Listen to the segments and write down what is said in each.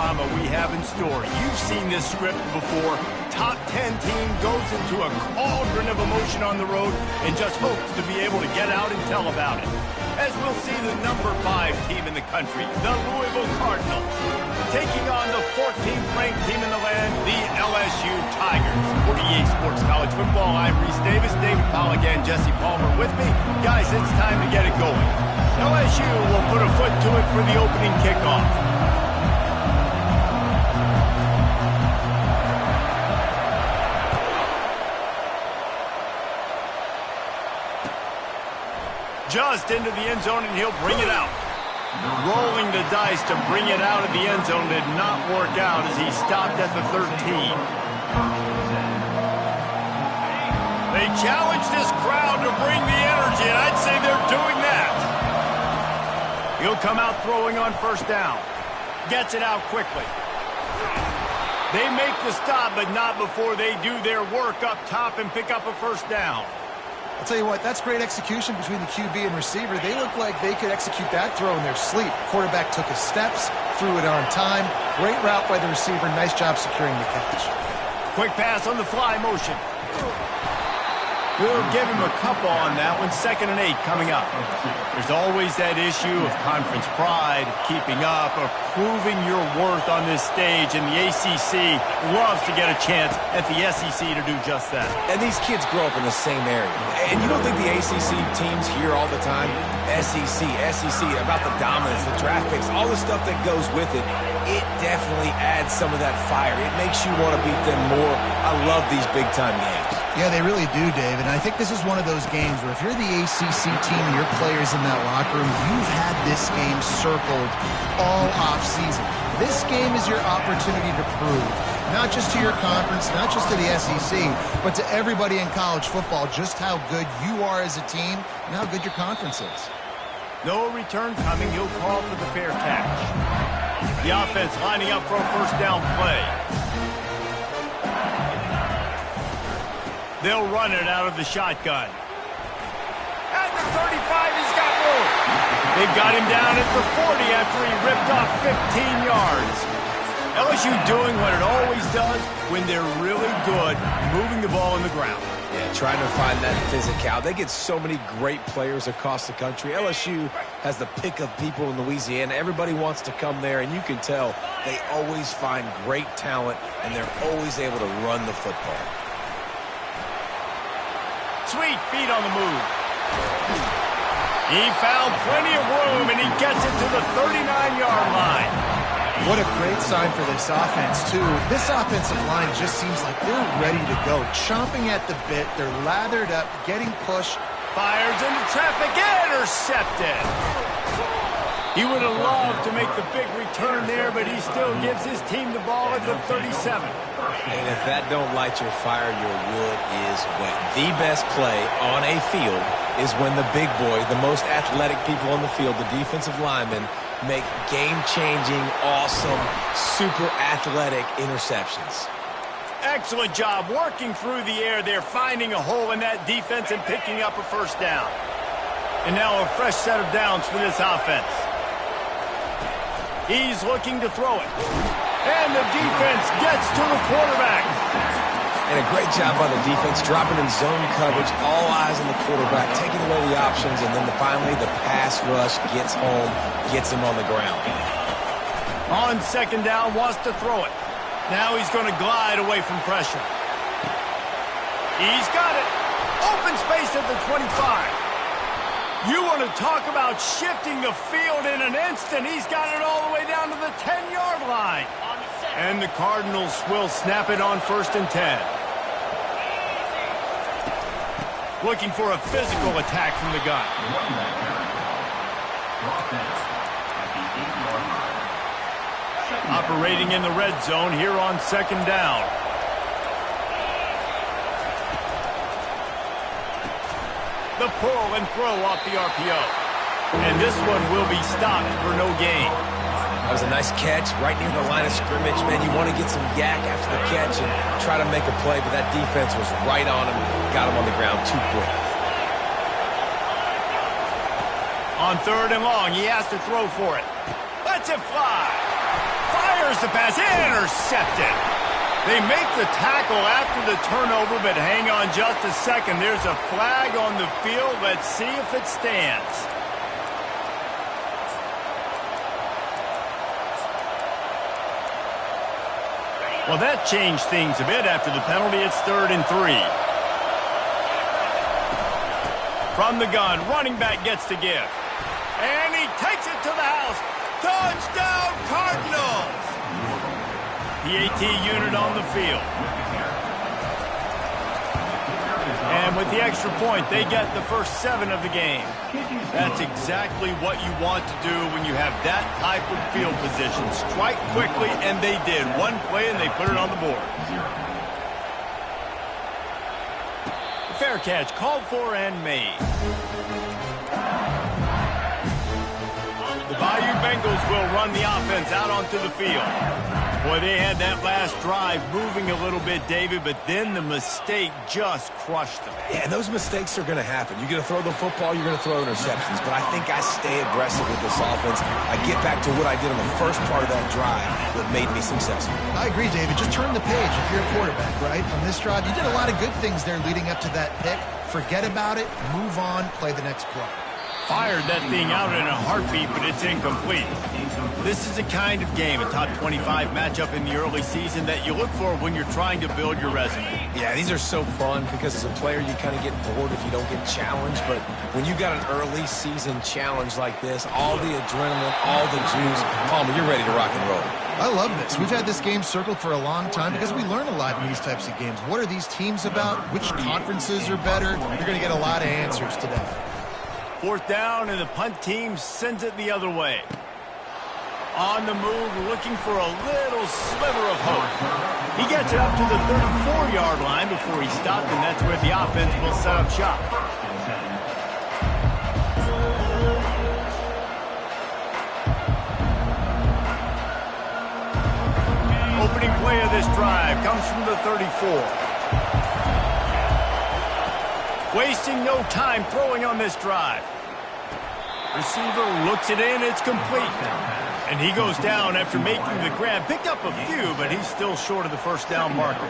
drama we have in store. You've seen this script before. Top 10 team goes into a cauldron of emotion on the road and just hopes to be able to get out and tell about it. As we'll see the number 5 team in the country, the Louisville Cardinals, taking on the 14th ranked team in the land, the LSU Tigers. For EA Sports College Football, I'm Reese Davis, David Pollack, and Jesse Palmer with me. Guys, it's time to get it going. LSU will put a foot to it for the opening kickoff. Just into the end zone, and he'll bring it out. Rolling the dice to bring it out of the end zone did not work out as he stopped at the 13. They challenge this crowd to bring the energy, and I'd say they're doing that. He'll come out throwing on first down. Gets it out quickly. They make the stop, but not before they do their work up top and pick up a first down. I'll tell you what, that's great execution between the QB and receiver. They look like they could execute that throw in their sleep. Quarterback took his steps, threw it on time. Great route by the receiver. Nice job securing the catch. Quick pass on the fly motion. We'll give him a couple on that one. 2nd and 8 coming up. There's always that issue of conference pride, of keeping up, of proving your worth on this stage, and the ACC loves to get a chance at the SEC to do just that. And these kids grow up in the same area. And you don't think the ACC teams hear all the time, SEC, about the dominance, the draft picks, all the stuff that goes with it. It definitely adds some of that fire. It makes you want to beat them more. I love these big-time games. Yeah, they really do, Dave. And I think this is one of those games where if you're the ACC team and your players in that locker room, you've had this game circled all offseason. This game is your opportunity to prove, not just to your conference, not just to the SEC, but to everybody in college football, just how good you are as a team and how good your conference is. No return coming. He'll call for the fair catch. The offense lining up for a first down play. They'll run it out of the shotgun. At the 35, he's got room. They've got him down at the 40 after he ripped off 15 yards. LSU doing what it always does when they're really good, moving the ball in the ground. Yeah, trying to find that physicality. They get so many great players across the country. LSU has the pick of people in Louisiana. Everybody wants to come there, and you can tell they always find great talent, and they're always able to run the football. Sweet feet on the move. He found plenty of room, and he gets it to the 39-yard line. What a great sign for this offense, too. This offensive line just seems like they're ready to go. Chomping at the bit, they're lathered up, getting pushed. Fires into traffic, intercepted. He would have loved to make the big return there, but he still gives his team the ball at the 37. And if that don't light your fire, your wood is wet. The best play on a field is when the big boy, the most athletic people on the field, the defensive linemen, make game-changing, awesome, super athletic interceptions. Excellent job working through the air there, finding a hole in that defense and picking up a first down. And now a fresh set of downs for this offense. He's looking to throw it. And the defense gets to the quarterback. And a great job by the defense, dropping in zone coverage, all eyes on the quarterback, taking away the options, and then finally the pass rush gets home, gets him on the ground. On 2nd down, wants to throw it. Now he's going to glide away from pressure. He's got it. Open space at the 25. You want to talk about shifting the field in an instant. He's got it all the way down to the 10-yard line. And the Cardinals will snap it on 1st and 10. Looking for a physical attack from the gun. Operating in the red zone here on 2nd down. The pull and throw off the RPO. And this one will be stopped for no gain. That was a nice catch right near the line of scrimmage. Man, you want to get some yak after the catch and try to make a play, but that defense was right on him, got him on the ground too quick. On 3rd and long, he has to throw for it. Lets it fly. Fires Here's the pass, intercepted. They make the tackle after the turnover, but hang on just a second. There's a flag on the field. Let's see if it stands. Well, that changed things a bit after the penalty. It's 3rd and 3. From the gun, running back gets to give. And he takes it to the house. Touchdown, Cardinals! The AT unit on the field. And with the extra point, they get the first 7 of the game. That's exactly what you want to do when you have that type of field position. Strike quickly, and they did. One play, and they put it on the board. Fair catch, called for and made. The Bayou Bengals will run the offense out onto the field. Boy, they had that last drive moving a little bit, David, but then the mistake just crushed them. Yeah, and those mistakes are going to happen. You're going to throw the football, you're going to throw interceptions, but I think I stay aggressive with this offense. I get back to what I did on the first part of that drive that made me successful. I agree, David. Just turn the page if you're a quarterback, right? On this drive, you did a lot of good things there leading up to that pick. Forget about it, move on, play the next play. Fired that thing out in a heartbeat, but it's incomplete. This is the kind of game, a top 25 matchup in the early season, that you look for when you're trying to build your resume. Yeah, these are so fun because as a player, you kind of get bored if you don't get challenged. But when you got an early season challenge like this, all the adrenaline, all the juice, Palmer, you're ready to rock and roll. I love this. We've had this game circled for a long time because we learn a lot in these types of games. What are these teams about? Which conferences are better? You're going to get a lot of answers today. 4th down, and the punt team sends it the other way. On the move, looking for a little sliver of hope. He gets it up to the 34-yard line before he stopped, and that's where the offense will set up shop. Opening play of this drive comes from the 34. Wasting no time throwing on this drive. Receiver looks it in, it's complete. And he goes down after making the grab. Picked up a few, but he's still short of the first down marker.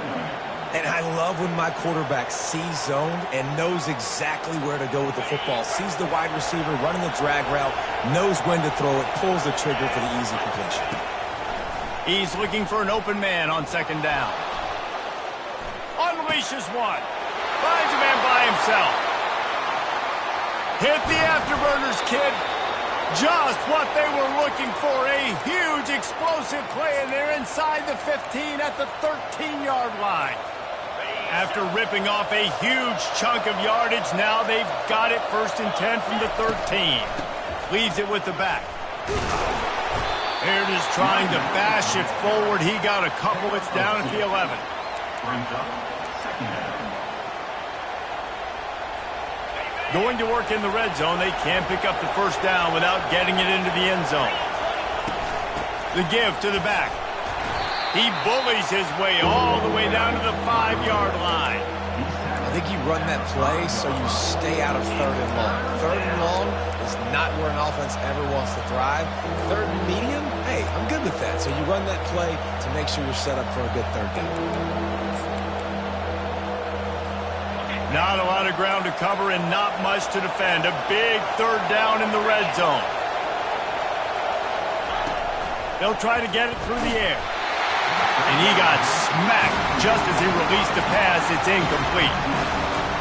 And I love when my quarterback sees zoned and knows exactly where to go with the football. Sees the wide receiver running the drag route, knows when to throw it, pulls the trigger for the easy completion. He's looking for an open man on 2nd down. Unleashes one. Finds a man by himself. Hit the afterburners, kid. Just what they were looking for. A huge explosive play, and they're inside the 15 at the 13-yard line. After ripping off a huge chunk of yardage, now they've got it 1st and 10 from the 13. Leaves it with the back. Here it is trying to bash it forward. He got a couple. It's down at the 11. Going to work in the red zone. They can't pick up the first down without getting it into the end zone. The give to the back. He bullies his way all the way down to the 5-yard line. I think you run that play so you stay out of 3rd and long. 3rd and long is not where an offense ever wants to thrive. 3rd and medium, hey, I'm good with that. So you run that play to make sure you're set up for a good 3rd down. Not a lot of ground to cover and not much to defend. A big 3rd down in the red zone. They'll try to get it through the air. And he got smacked just as he released the pass. It's incomplete.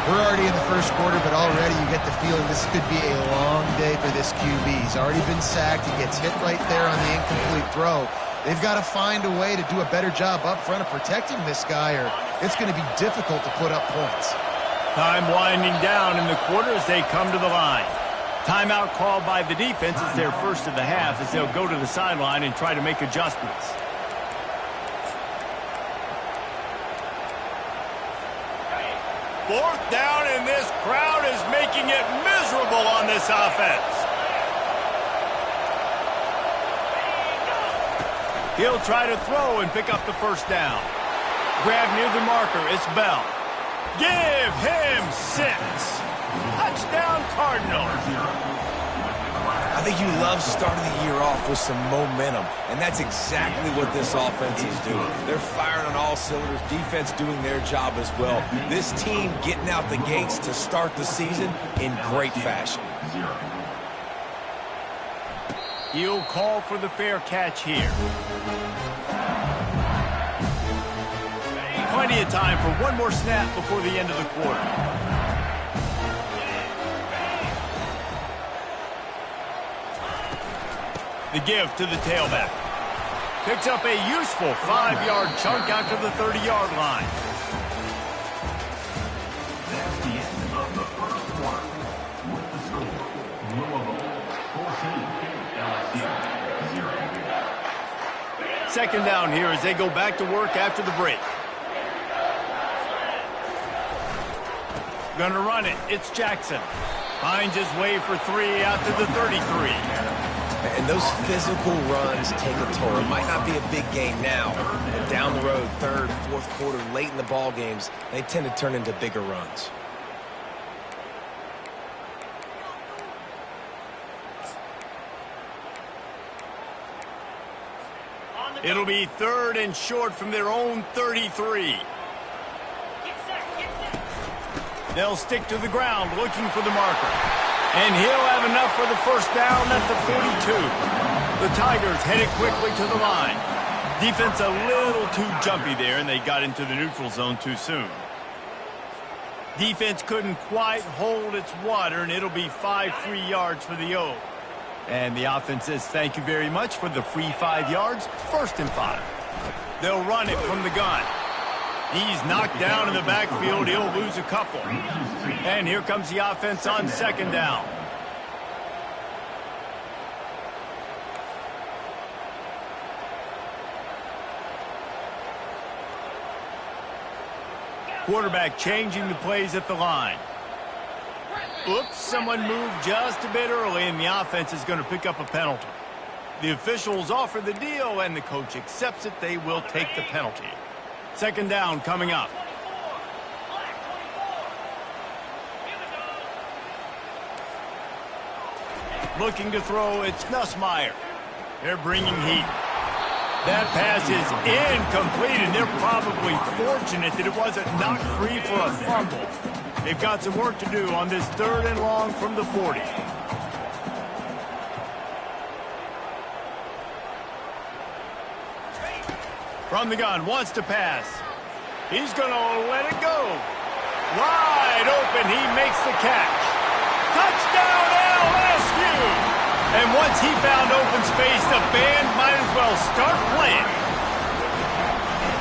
We're already in the first quarter, but already you get the feeling this could be a long day for this QB. He's already been sacked. He gets hit right there on the incomplete throw. They've got to find a way to do a better job up front of protecting this guy, or it's going to be difficult to put up points. Time winding down in the quarter as they come to the line. Timeout called by the defense. It's their first of the half as they'll go to the sideline and try to make adjustments. Fourth down, and this crowd is making it miserable on this offense. He'll try to throw and pick up the first down. Grab near the marker. It's Bell. Give him 6. Touchdown, Cardinals. I think you love starting the year off with some momentum, and that's exactly what this offense is doing. They're firing on all cylinders, defense doing their job as well. This team getting out the gates to start the season in great fashion. He'll call for the fair catch here. Plenty of time for one more snap before the end of the quarter. The give to the tailback. Picks up a useful 5-yard chunk out to the 30-yard line. That's the end of the first quarter. With the score, Louisville 14, LSU 0. Second down here as they go back to work after the break. Gonna run it. It's Jackson. Finds his way for 3 out to the 33. And those physical runs take a toll. It might not be a big game now, but down the road, third, fourth quarter, late in the ball games, they tend to turn into bigger runs. It'll be 3rd and short from their own 33. They'll stick to the ground looking for the marker. And he'll have enough for the first down at the 42. The Tigers headed quickly to the line. Defense a little too jumpy there, and they got into the neutral zone too soon. Defense couldn't quite hold its water, and it'll be 5 free yards for the O. And the offense says thank you very much for the free 5 yards, 1st and 5. They'll run it from the gun. He's knocked down in the backfield. He'll lose a couple. And here comes the offense on 2nd down. Quarterback changing the plays at the line. Oops, someone moved just a bit early, and the offense is going to pick up a penalty. The officials offer the deal, and the coach accepts it. They will take the penalty. 2nd down coming up. Looking to throw, it's Nussmeier. They're bringing heat. That pass is incomplete, and they're probably fortunate that it wasn't knocked free for a fumble. They've got some work to do on this 3rd and long from the 40. From the gun, wants to pass. He's going to let it go. Wide open, he makes the catch. Touchdown, LSU! And once he found open space, the band might as well start playing.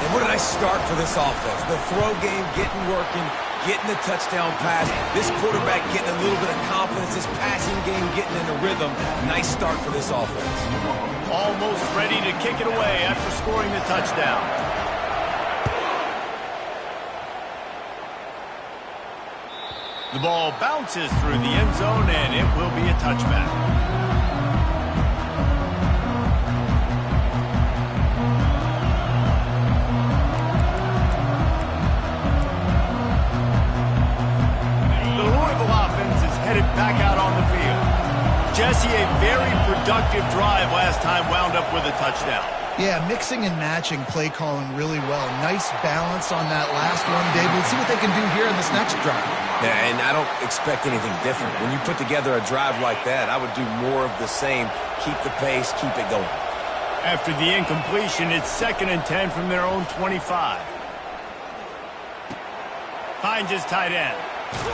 And what a nice start for this offense. The throw game getting working, getting the touchdown pass. This quarterback getting a little bit of confidence. This passing game getting in a rhythm. Nice start for this offense. Almost ready to kick it away after scoring the touchdown. The ball bounces through the end zone, and it will be a touchback. The Louisville offense is headed back out on the field. Jesse, a very productive drive last time, wound up with a touchdown. Yeah, mixing and matching play calling really well. Nice balance on that last one, Dave. Let's see what they can do here in this next drive. Yeah, and I don't expect anything different. When you put together a drive like that, I would do more of the same. Keep the pace, keep it going. After the incompletion, it's 2nd and 10 from their own 25. Finds his tight end.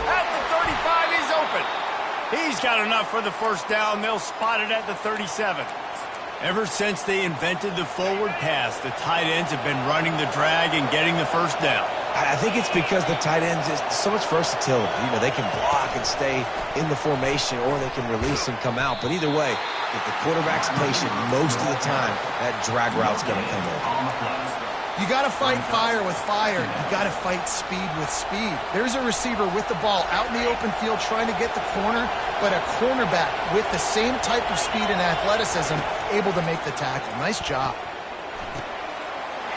At the 35, he's open. He's got enough for the first down. They'll spot it at the 37. Ever since they invented the forward pass, the tight ends have been running the drag and getting the first down. I think it's because the tight ends is so much versatility. You know, they can block and stay in the formation, or they can release and come out. But either way, if the quarterback's patient most of the time, that drag route's going to come in. You got to fight fire with fire. You got to fight speed with speed. There's a receiver with the ball out in the open field trying to get the corner, but a cornerback with the same type of speed and athleticism able to make the tackle. Nice job.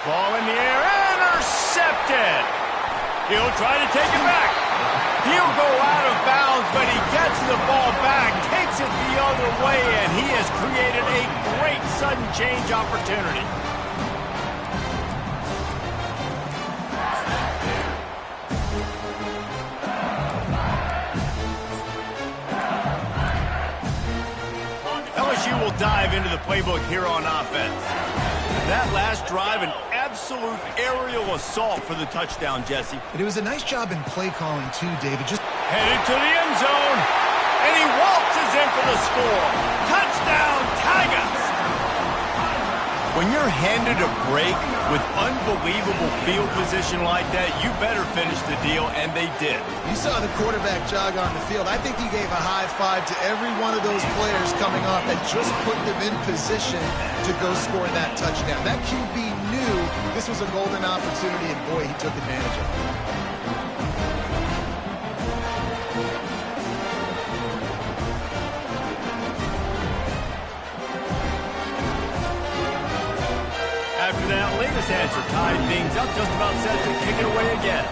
Ball in the air, intercepted. He'll try to take it back. He'll go out of bounds, but he gets the ball back, takes takes it the other way, and he has created a great sudden change opportunity. LSU will dive into the playbook here on offense. That last drive, an absolute aerial assault for the touchdown, Jesse. But it was a nice job in play calling, too, David. Just headed to the end zone, and he waltzes in for the score. Touchdown, Tigers! When you're handed a break with unbelievable field position like that, you better finish the deal, and they did. You saw the quarterback jog on the field. I think he gave a high five to every one of those players coming off that just put them in position to go score that touchdown. That QB knew this was a golden opportunity, and boy, he took advantage of it. After that latest answer tied things up, just about set to kick it away again.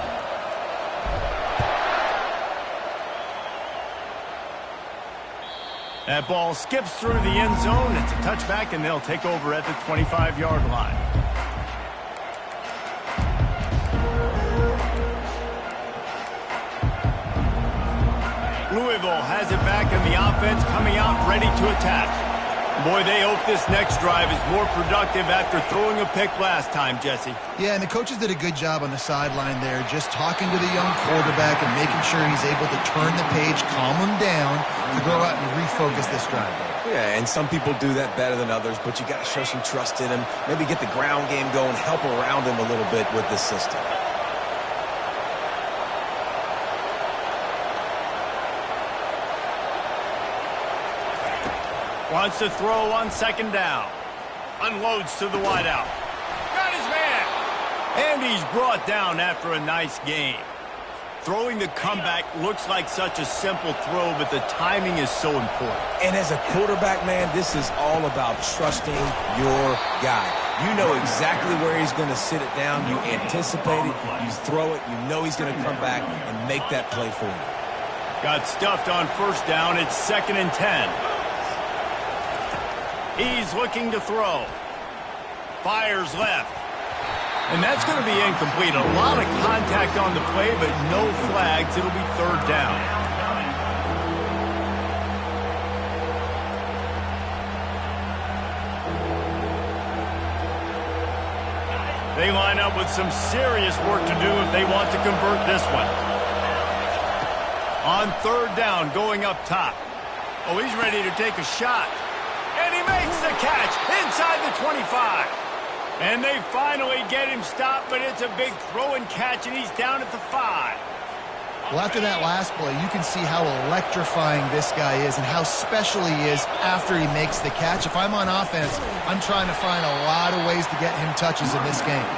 That ball skips through the end zone. It's a touchback, and they'll take over at the 25-yard line. Louisville has it back, and the offense coming out ready to attack. Boy, they hope this next drive is more productive after throwing a pick last time, Jesse. Yeah, and the coaches did a good job on the sideline there, just talking to the young quarterback and making sure he's able to turn the page, calm him down, to go out and refocus this drive. Yeah, and some people do that better than others, but you got to show some trust in him, maybe get the ground game going, help around him a little bit with this system. Wants to throw on second down. Unloads to the wideout. Got his man. And he's brought down after a nice game. Throwing the comeback looks like such a simple throw, but the timing is so important. And as a quarterback, man, this is all about trusting your guy. You know exactly where he's going to sit it down. You anticipate it. You throw it. You know he's going to come back and make that play for you. Got stuffed on first down. It's 2nd and 10. He's looking to throw. Fires left. And that's going to be incomplete. A lot of contact on the play, but no flags. It'll be 3rd down. They line up with some serious work to do if they want to convert this one. On 3rd down, going up top. Oh, he's ready to take a shot. And he makes the catch inside the 25. And they finally get him stopped, but it's a big throw and catch, and he's down at the 5. Well, after that last play, you can see how electrifying this guy is and how special he is after he makes the catch. If I'm on offense, I'm trying to find a lot of ways to get him touches in this game.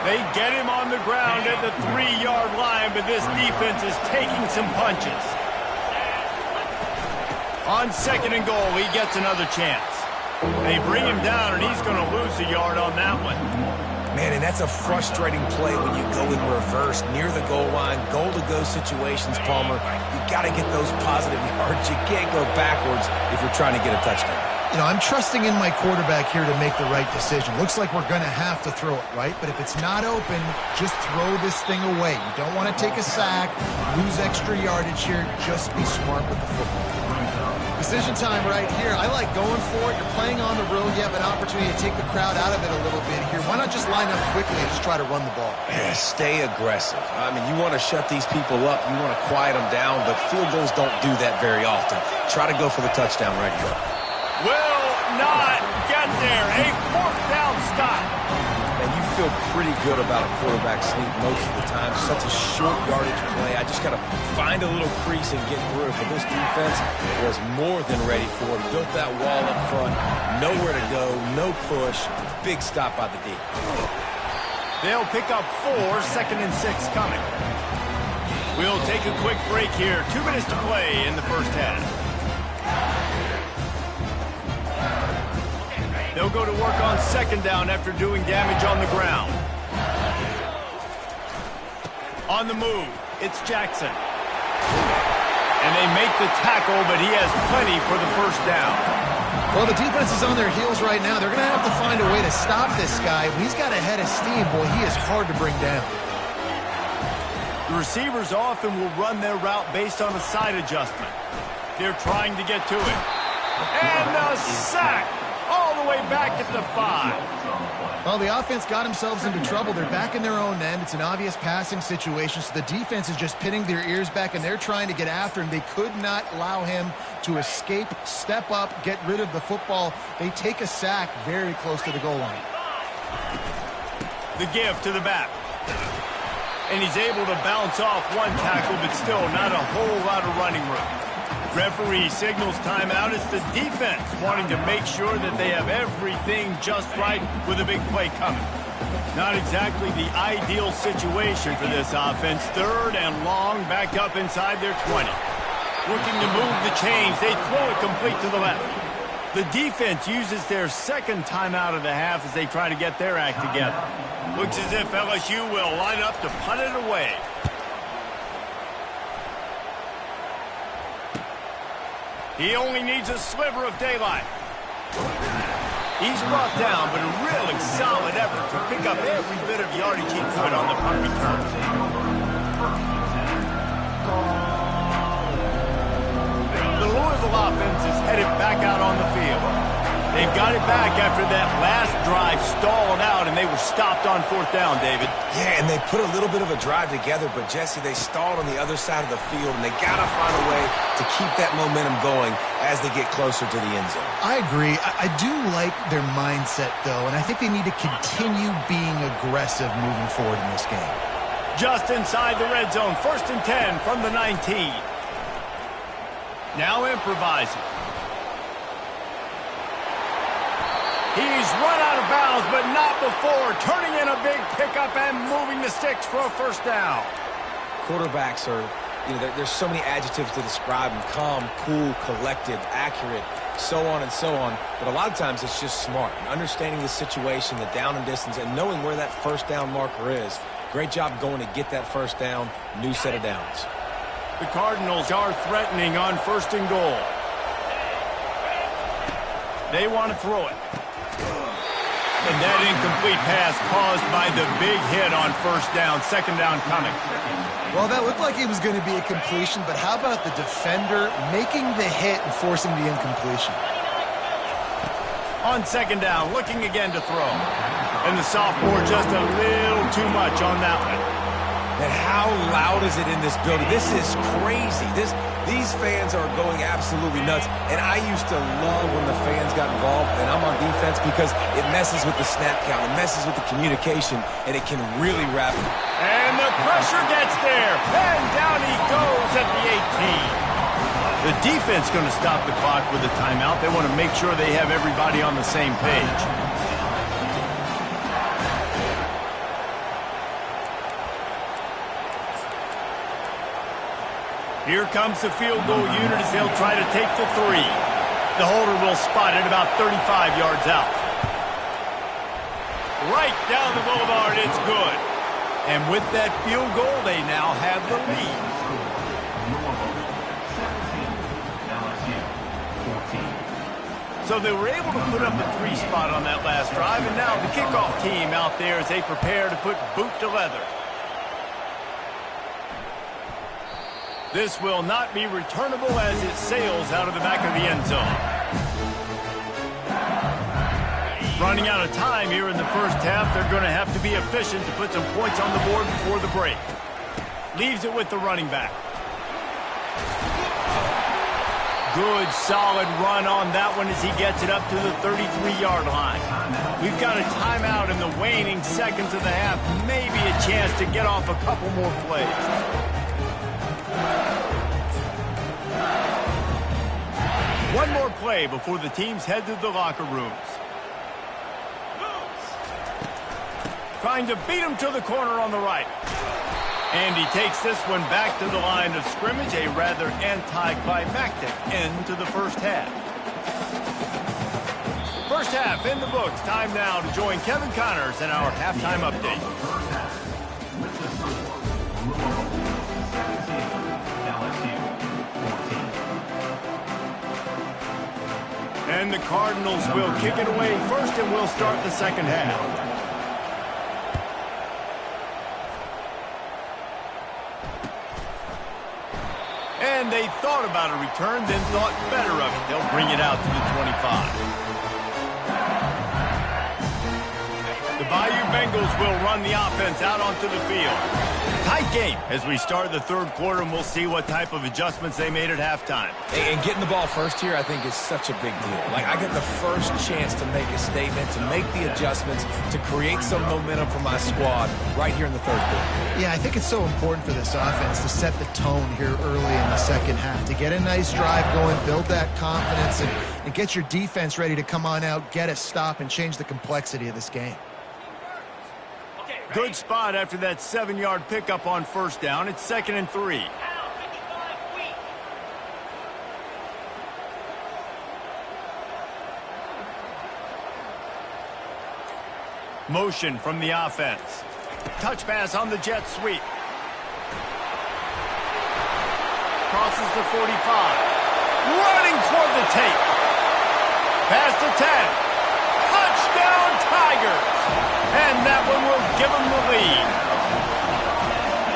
They get him on the ground at the 3-yard line, but this defense is taking some punches. On 2nd and goal, he gets another chance. They bring him down, and he's going to lose a yard on that one. Man, and that's a frustrating play when you go in reverse near the goal line, goal-to-go situations, Palmer. You got to get those positive yards. You can't go backwards if you're trying to get a touchdown. You know, I'm trusting in my quarterback here to make the right decision. Looks like we're going to have to throw it, right? But if it's not open, just throw this thing away. You don't want to take a sack, lose extra yardage here. Just be smart with the football. Decision time right here. I like going for it. You're playing on the road. You have an opportunity to take the crowd out of it a little bit here. Why not just line up quickly and just try to run the ball? Yeah, stay aggressive. I mean, you want to shut these people up. You want to quiet them down, but field goals don't do that very often. Try to go for the touchdown right here. Will not get there. A 4th down stop. And you feel pretty good about a quarterback sneak most of the time. Such a short yardage play. I just got to find a little crease and get through it. But this defense was more than ready for it. Built that wall up front. Nowhere to go. No push. Big stop by the D. They'll pick up 4, 2nd and 6 coming. We'll take a quick break here. 2 minutes to play in the first half. They'll go to work on 2nd down after doing damage on the ground. On the move, it's Jackson. And they make the tackle, but he has plenty for the first down. Well, the defense is on their heels right now. They're going to have to find a way to stop this guy. When he's got a head of steam, boy, he is hard to bring down. The receivers often will run their route based on a side adjustment. They're trying to get to it. And a sack all the way back at the 5. Well, the offense got themselves into trouble. They're back in their own end. It's an obvious passing situation, so the defense is just pinning their ears back, and they're trying to get after him. They could not allow him to escape, step up, get rid of the football. They take a sack very close to the goal line. The give to the back. And he's able to bounce off one tackle, but still not a whole lot of running room. Referee signals timeout. It's the defense wanting to make sure that they have everything just right with a big play coming. Not exactly the ideal situation for this offense. 3rd and long, back up inside their 20. Looking to move the chains. They throw it complete to the left. The defense uses their 2nd timeout of the half as they try to get their act together. Looks as if LSU will line up to punt it away. He only needs a sliver of daylight. He's brought down, but a really solid effort to pick up every bit of yardage he could on the punt return. The Louisville offense is headed back out on the field. They've got it back after that last drive stalled out, and they were stopped on 4th down, David. Yeah, and they put a little bit of a drive together, but, Jesse, they stalled on the other side of the field, and they got to find a way to keep that momentum going as they get closer to the end zone. I agree. I do like their mindset, though, and I think they need to continue being aggressive moving forward in this game. Just inside the red zone, 1st and 10 from the 19. Now improvising. He's run out of bounds, but not before. Turning in a big pickup and moving the sticks for a 1st down. Quarterbacks are, there's so many adjectives to describe them. Calm, cool, collected, accurate, so on and so on. But a lot of times it's just smart. And understanding the situation, the down and distance, and knowing where that 1st down marker is. Great job going to get that 1st down. New set of downs. The Cardinals are threatening on 1st and goal. They want to throw it. And that incomplete pass caused by the big hit on 1st down. 2nd down coming. Well, that looked like it was going to be a completion, but how about the defender making the hit and forcing the incompletion? On 2nd down, looking again to throw. And the sophomore just a little too much on that one. And how loud is it in this building? This is crazy. These fans are going absolutely nuts. And I used to love when the fans got involved, and I'm on defense because it messes with the snap count. It messes with the communication, and it can really wrap it. And the pressure gets there. And down he goes at the 18. The defense going to stop the clock with a timeout. They want to make sure they have everybody on the same page. Here comes the field goal unit as they'll try to take the 3. The holder will spot it about 35 yards out. Right down the boulevard, it's good. And with that field goal, they now have the lead. So they were able to put up a 3 spot on that last drive, and now the kickoff team out there as they prepare to put boot to leather. This will not be returnable as it sails out of the back of the end zone. Running out of time here in the 1st half, they're going to have to be efficient to put some points on the board before the break. Leaves it with the running back. Good, solid run on that one as he gets it up to the 33-yard line. We've got a timeout in the waning seconds of the half. Maybe a chance to get off a couple more plays. One more play before the teams head to the locker rooms. Trying to beat him to the corner on the right. And he takes this one back to the line of scrimmage, a rather anticlimactic end to the 1st half. 1st half in the books. Time now to join Kevin Connors in our halftime update. With the score, Louisville 17, LSU 14. And the Cardinals will kick it away first, and we'll start the second half. And they thought about a return, then thought better of it. They'll bring it out to the 25. The Bayou Bengals will run the offense out onto the field. Tight game as we start the third quarter, and we'll see what type of adjustments they made at halftime. And getting the ball first here, I think, is such a big deal. Like, I get the first chance to make a statement, to make the adjustments, to create some momentum for my squad right here in the third quarter. Yeah, I think it's so important for this offense to set the tone here early in the second half, to get a nice drive going, build that confidence, and get your defense ready to come on out, get a stop, and change the complexity of this game. Good spot after that 7-yard pickup on first down. It's 2nd and 3. Motion from the offense. Touch pass on the jet sweep. Crosses the 45. Running toward the tape. Past the 10. Touchdown Tigers. And that one will give them the lead.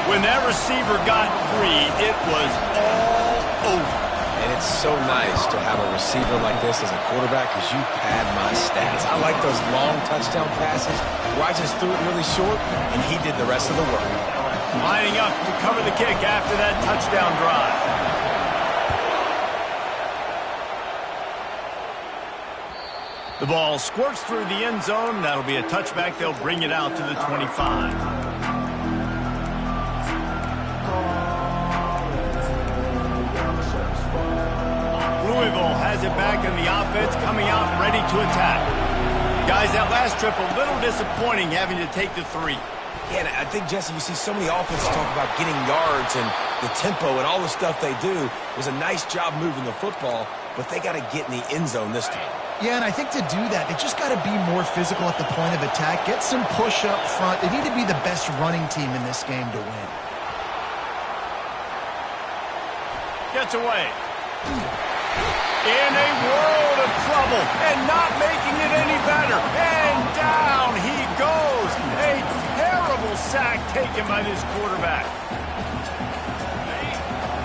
When that receiver got free, it was all over. And it's so nice to have a receiver like this as a quarterback because you pad my stats. I like those long touchdown passes where I just threw it really short, and he did the rest of the work. Lining up to cover the kick after that touchdown drive. The ball squirts through the end zone. That'll be a touchback. They'll bring it out to the 25. Louisville has it back in the offense, coming out ready to attack. Guys, that last trip a little disappointing, having to take the 3. Yeah, and I think, Jesse, you see so many offenses talk about getting yards and the tempo and all the stuff they do. It was a nice job moving the football, but they got to get in the end zone this time. Yeah, and I think to do that, they just got to be more physical at the point of attack, get some push up front. They need to be the best running team in this game to win. Gets away. In a world of trouble and not making it any better. And down he goes. A terrible sack taken by this quarterback.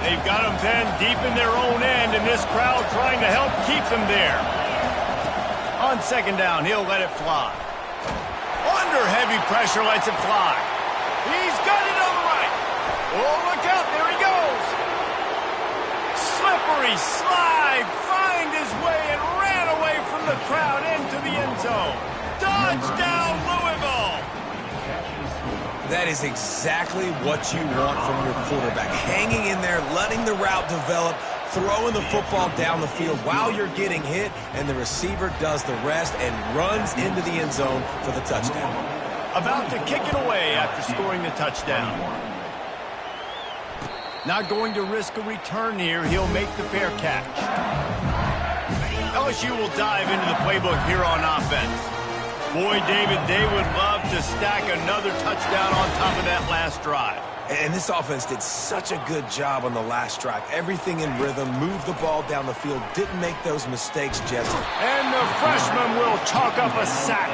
They've got him then deep in their own end, and this crowd trying to help keep them there. On second down, he'll let it fly. Under heavy pressure, lets it fly. He's got it on the right. Oh, look out, there he goes. Slippery slide, find his way and ran away from the crowd into the end zone. Touchdown, Louisville. That is exactly what you want from your quarterback. Hanging in there, letting the route develop, throwing the football down the field while you're getting hit, and the receiver does the rest and runs into the end zone for the touchdown. About to kick it away after scoring the touchdown. Not going to risk a return here. He'll make the fair catch. LSU will dive into the playbook here on offense. Boy, David, they would love to stack another touchdown on top of that last drive. And this offense did such a good job on the last drive. Everything in rhythm, moved the ball down the field, didn't make those mistakes, Jesse. And the freshman will chalk up a sack.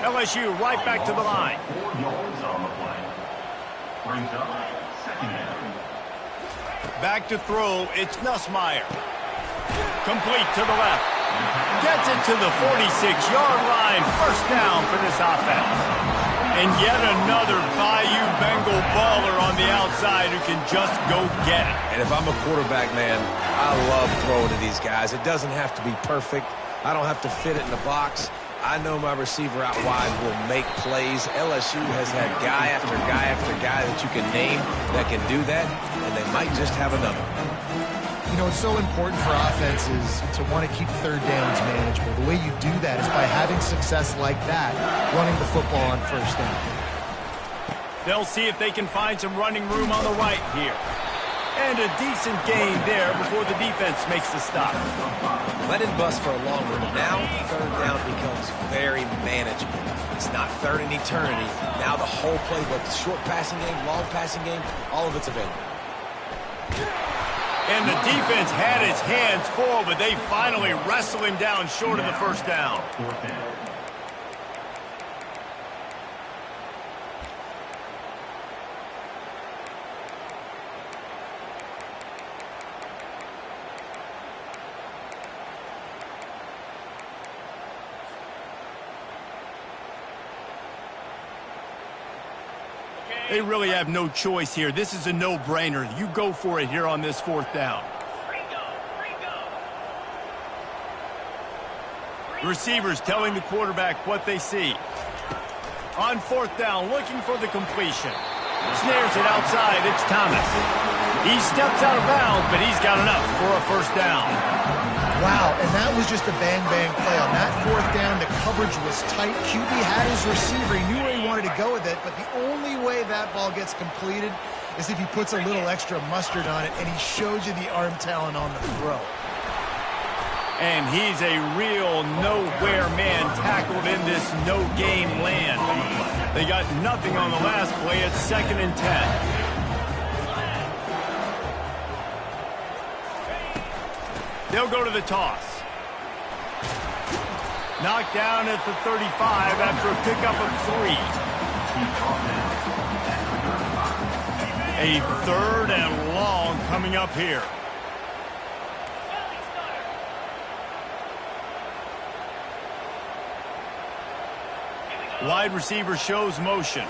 LSU right back to the line. 4 yards on the play. Brings up 2nd down. Back to throw, it's Nussmeier. Complete to the left. Gets it to the 46-yard line. First down for this offense. And yet another Bayou Bengal baller on the outside who can just go get it. And if I'm a quarterback, man, I love throwing to these guys. It doesn't have to be perfect. I don't have to fit it in the box. I know my receiver out wide will make plays. LSU has had guy after guy after guy that you can name that can do that, and they might just have another. You know, it's so important for offenses to want to keep third downs manageable. The way you do that is by having success like that, running the football on first down. They'll see if they can find some running room on the right here. And a decent gain there before the defense makes the stop. Let it bust for a longer, but now third down becomes very manageable. It's not third in eternity. Now the whole playbook, short passing game, long passing game, all of it's available. And the defense had its hands full, but they finally wrestle him down short of the first down. Fourth down. They really have no choice here. This is a no-brainer. You go for it here on this fourth down. Receivers telling the quarterback what they see. On fourth down, looking for the completion. Snares it outside. It's Thomas. He steps out of bounds, but he's got enough for a first down. Wow, and that was just a bang-bang play. On that fourth down, the coverage was tight. QB had his receiver. He knew where he wanted to go with it, but the only way that ball gets completed is if he puts a little extra mustard on it, and he shows you the arm talent on the throw. And he's a real nowhere man tackled in this no-game land. They got nothing on the last play. It's 2nd and 10. They'll go to the toss. Knocked down at the 35 after a pickup of 3. A 3rd and long coming up here. Wide receiver shows motion.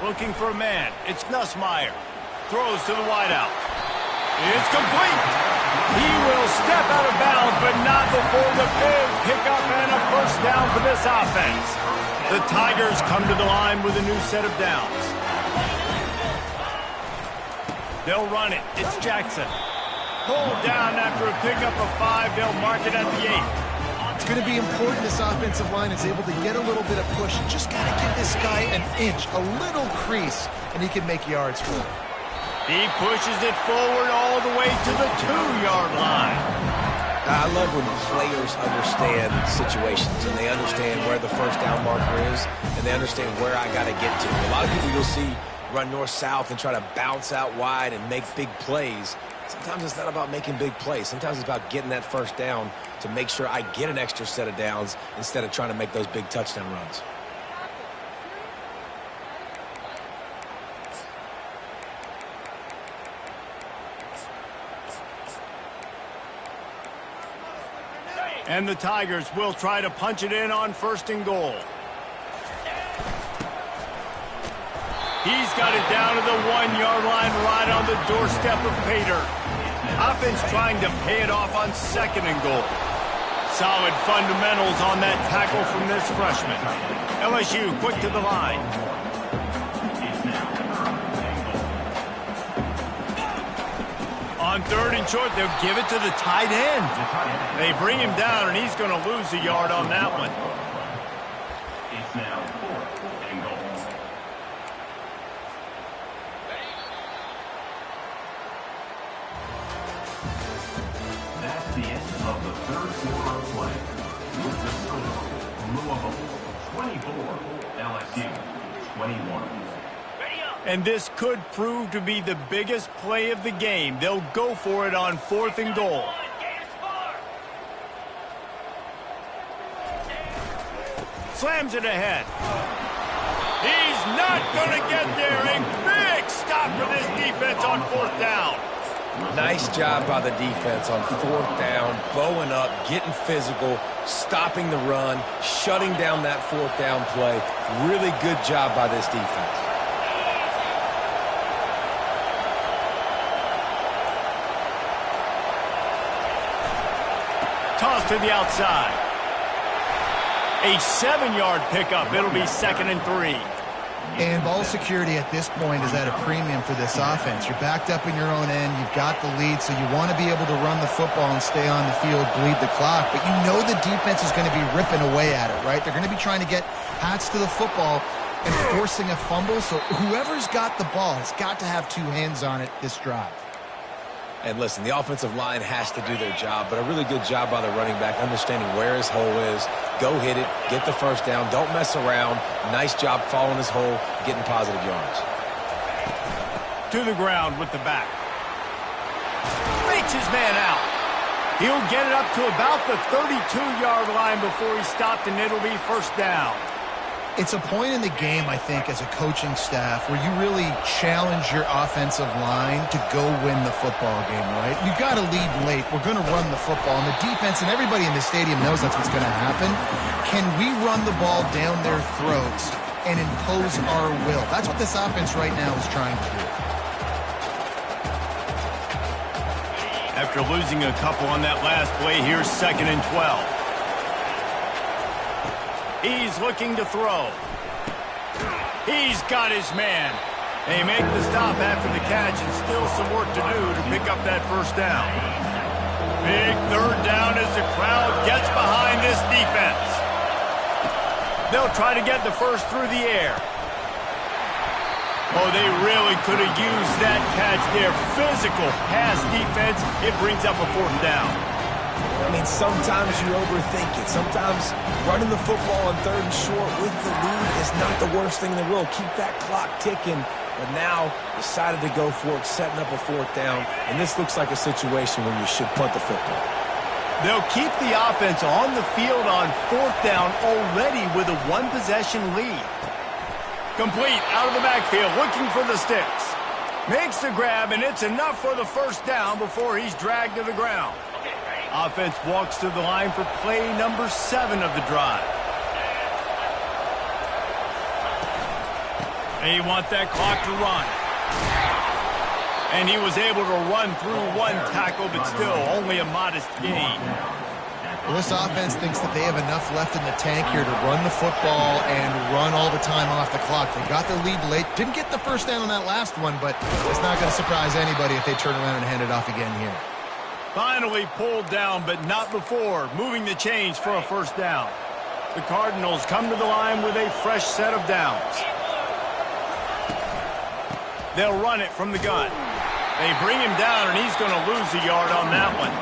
Looking for a man. It's Nussmeier. Throws to the wideout. It's complete. He will step out of bounds, but not before the big pickup and a first down for this offense. The Tigers come to the line with a new set of downs. They'll run it. It's Jackson. Pulled down after a pickup of 5. They'll mark it at the 8. It's going to be important this offensive line is able to get a little bit of push. Just got to give this guy an inch, a little crease, and he can make yards for him. He pushes it forward all the way to the 2-yard line. I love when players understand situations and they understand where the first down marker is and they understand where I got to get to. A lot of people you'll see run north-south and try to bounce out wide and make big plays. Sometimes it's not about making big plays. Sometimes it's about getting that first down to make sure I get an extra set of downs instead of trying to make those big touchdown runs. And the Tigers will try to punch it in on 1st and goal. He's got it down to the 1-yard line right on the doorstep of Pater. Offense trying to pay it off on 2nd and goal. Solid fundamentals on that tackle from this freshman. LSU quick to the line. On 3rd and short, they'll give it to the tight end. They bring him down, and he's going to lose a yard on that one. It's now 4th and goal. That's the end of the 3rd quarter of play. With the score, Louisville 24, LSU 21. And this could prove to be the biggest play of the game. They'll go for it on 4th and goal. Slams it ahead. He's not going to get there. A big stop for this defense on 4th down. Nice job by the defense on 4th down, bowing up, getting physical, stopping the run, shutting down that 4th down play. Really good job by this defense. Toss to the outside. A 7-yard pickup. It'll be 2nd and 3. And ball security at this point is at a premium for this offense. You're backed up in your own end. You've got the lead, so you want to be able to run the football and stay on the field, bleed the clock. But you know the defense is going to be ripping away at it, right? They're going to be trying to get hats to the football and forcing a fumble. So whoever's got the ball has got to have 2 hands on it this drive. And listen, the offensive line has to do their job, but a really good job by the running back, understanding where his hole is. Go hit it, get the first down, don't mess around. Nice job following his hole, getting positive yards. To the ground with the back. Fake gets his man out. He'll get it up to about the 32-yard line before he's stopped, and it'll be first down. It's a point in the game, I think, as a coaching staff where you really challenge your offensive line to go win the football game, right? You got to lead late. We're going to run the football. And the defense and everybody in the stadium knows that's what's going to happen. Can we run the ball down their throats and impose our will? That's what this offense right now is trying to do. After losing a couple on that last play, here's 2nd and 12. He's looking to throw. He's got his man. They make the stop after the catch, and still some work to do to pick up that first down. Big third down as the crowd gets behind this defense. They'll try to get the first through the air. Oh, they really could have used that catch there. Physical pass defense. It brings up a 4th down. I mean, sometimes you overthink it. Sometimes running the football on 3rd and short with the lead is not the worst thing in the world. Keep that clock ticking. But now decided to go for it, setting up a 4th down. And this looks like a situation where you should punt the football. They'll keep the offense on the field on 4th down already with a 1-possession lead. Complete out of the backfield, looking for the sticks. Makes the grab, and it's enough for the first down before he's dragged to the ground. Offense walks to the line for play number 7 of the drive. They want that clock to run. And he was able to run through 1 tackle, but still only a modest gain. Well, this offense thinks that they have enough left in the tank here to run the football and run all the time off the clock. They got the lead late. Didn't get the first down on that last one, but it's not going to surprise anybody if they turn around and hand it off again here. Finally pulled down, but not before moving the chains for a first down. The Cardinals come to the line with a fresh set of downs. They'll run it from the gun. They bring him down, and he's going to lose a yard on that one.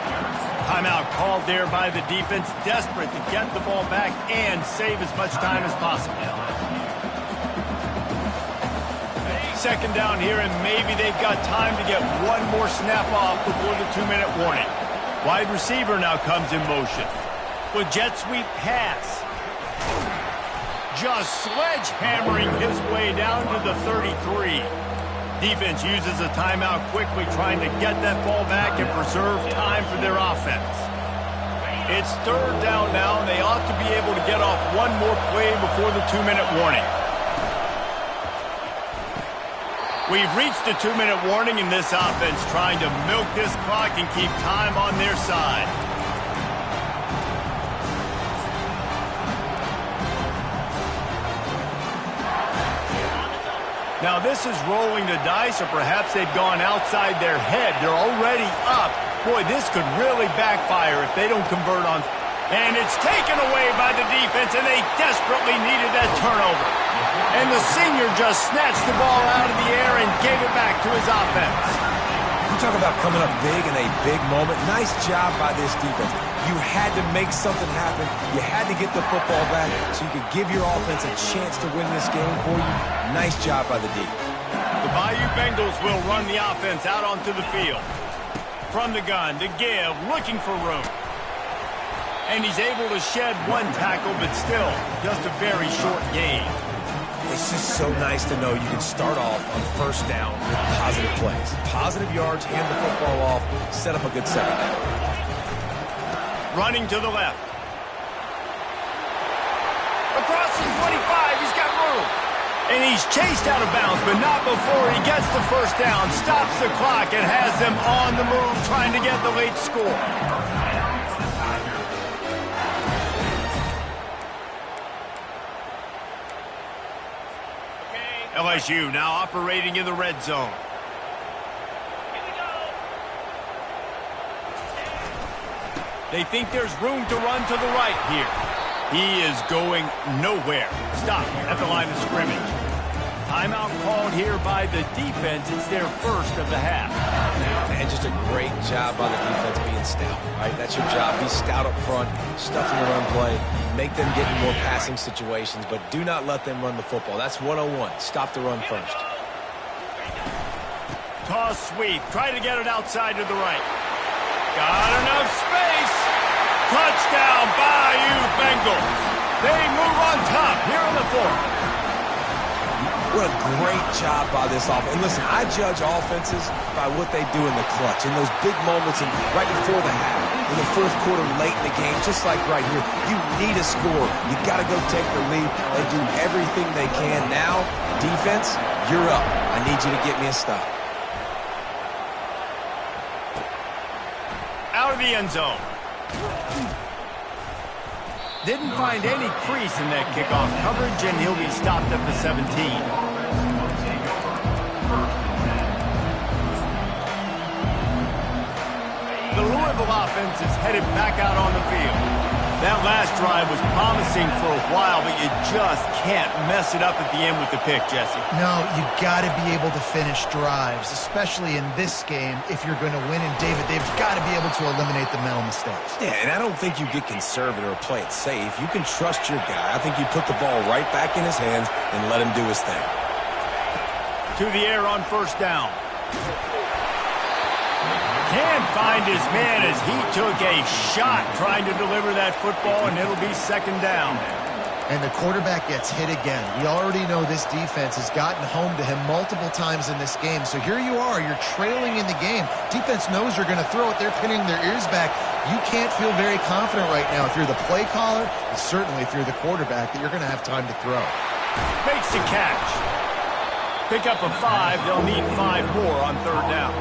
Timeout called there by the defense, desperate to get the ball back and save as much time as possible. 2nd down here, and maybe they've got time to get one more snap off before the 2-minute warning. Wide receiver now comes in motion. With jet sweep pass. Just sledgehammering his way down to the 33. Defense uses a timeout quickly, trying to get that ball back and preserve time for their offense. It's 3rd down now, and they ought to be able to get off one more play before the 2-minute warning. We've reached the 2-minute warning, and this offense trying to milk this clock and keep time on their side. Now this is rolling the dice, or perhaps they've gone outside their head. They're already up. Boy, this could really backfire if they don't convert on. And it's taken away by the defense, and they desperately needed that turnover. And the senior just snatched the ball out of the air and gave it back to his offense. You talk about coming up big in a big moment. Nice job by this defense. You had to make something happen. You had to get the football back so you could give your offense a chance to win this game for you. Nice job by the D. The Bayou Bengals will run the offense out onto the field. From the gun to give, looking for room. And he's able to shed 1 tackle, but still just a very short gain. It's just so nice to know you can start off on 1st down with positive plays. Positive yards, hand the football off, set up a good 2nd down. Running to the left. Across the 25, he's got room. And he's chased out of bounds, but not before he gets the first down, stops the clock, and has them on the move trying to get the late score. LSU now operating in the red zone. They think there's room to run to the right here. He is going nowhere. Stop at the line of scrimmage. Timeout called here by the defense. It's their first of the half. Man, just a great job by the defense being stout, right? That's your job. Be stout up front, stuffing the run play, make them get in more passing situations, but do not let them run the football. That's 101. Stop the run first. Toss sweep. Try to get it outside to the right. Got enough space. Touchdown, Bayou Bengals. They move on top here in the fourth. What a great job by this offense. And listen, I judge offenses by what they do in the clutch, in those big moments and right before the half, in the fourth quarter, late in the game, just like right here. You need a score. You got to go take the lead. They do everything they can. Now, defense, you're up. I need you to get me a stop. Out of the end zone. Didn't find any crease in that kickoff coverage, and he'll be stopped at the 17. The Louisville offense is headed back out on the field. That last drive was promising for a while, but you just can't mess it up at the end with the pick, Jesse. No, you got to be able to finish drives, especially in this game if you're going to win. And David, they've got to be able to eliminate the mental mistakes. Yeah, and I don't think you get conservative or play it safe. You can trust your guy. I think you put the ball right back in his hands and let him do his thing. To the air on first down. Can't find his man as he took a shot trying to deliver that football, and it'll be second down. And the quarterback gets hit again. We already know this defense has gotten home to him multiple times in this game. So here you are, you're trailing in the game. Defense knows you're going to throw it. They're pinning their ears back. You can't feel very confident right now if you're the play caller, and certainly if you're the quarterback, that you're going to have time to throw. Makes the catch. Pick up a 5. They'll need 5 more on third down.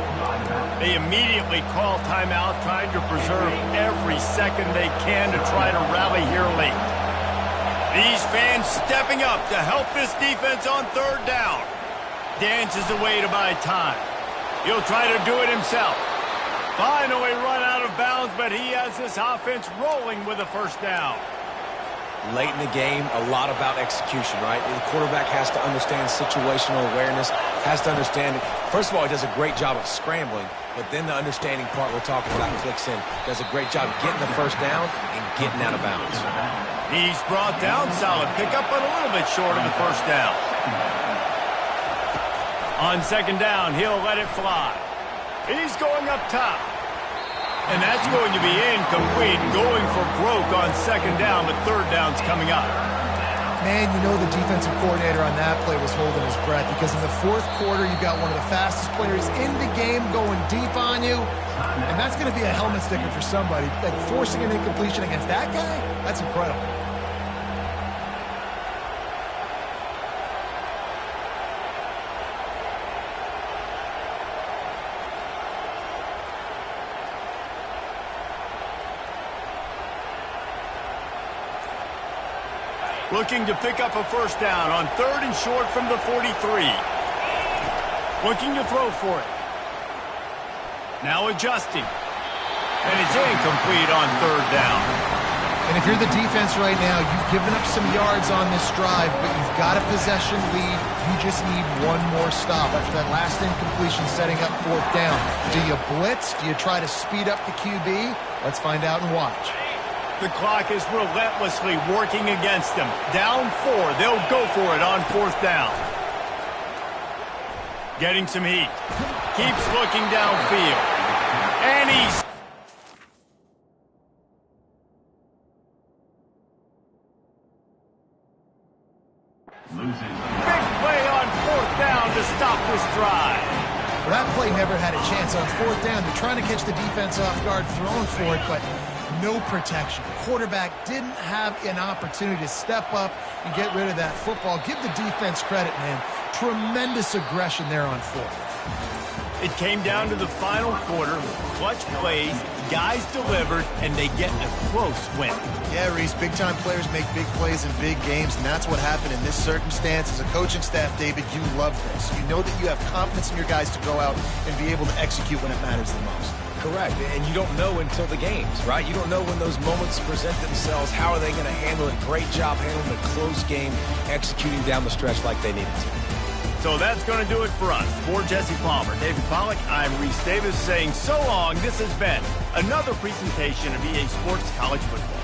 They immediately call timeout, trying to preserve every second they can to try to rally here late. These fans stepping up to help this defense on third down. Dances away to buy time. He'll try to do it himself. Finally run out of bounds, but he has this offense rolling with a first down. Late in the game, a lot about execution, right? The quarterback has to understand situational awareness, has to understand it. First of all, he does a great job of scrambling, but then the understanding part we're talking about clicks in. Does a great job getting the first down and getting out of bounds. He's brought down, solid pickup, but a little bit short of the first down. On second down, he'll let it fly. He's going up top. And that's going to be incomplete, going for broke on second down, but third down's coming up. Man, you know the defensive coordinator on that play was holding his breath, because in the fourth quarter, you got one of the fastest players in the game going deep on you, and that's going to be a helmet sticker for somebody. Like, forcing an incompletion against that guy, that's incredible. Looking to pick up a first down on third and short from the 43. Looking to throw for it. Now adjusting. And it's incomplete on third down. And if you're the defense right now, you've given up some yards on this drive, but you've got a possession lead. You just need one more stop after that last incompletion setting up fourth down. Do you blitz? Do you try to speed up the QB? Let's find out and watch. The clock is relentlessly working against them. Down 4. They'll go for it on fourth down. Getting some heat. Keeps looking downfield. And he's... Big play on fourth down to stop this drive. Well, that play never had a chance on fourth down. They're trying to catch the defense off guard, throwing for it, but no protection. Quarterback didn't have an opportunity to step up and get rid of that football. Give the defense credit, man. Tremendous aggression there on fourth. It came down to the final quarter. Clutch plays, guys delivered, and they get a close win. Yeah, Reese, big-time players make big plays in big games, and that's what happened in this circumstance. As a coaching staff, David, you love this. You know that you have confidence in your guys to go out and be able to execute when it matters the most. Correct, and you don't know until the games, right? You don't know when those moments present themselves. How are they going to handle it? Great job handling a close game, executing down the stretch like they needed to. So that's going to do it for us. For Jesse Palmer, David Pollack, I'm Reese Davis saying so long. This has been another presentation of EA Sports College Football.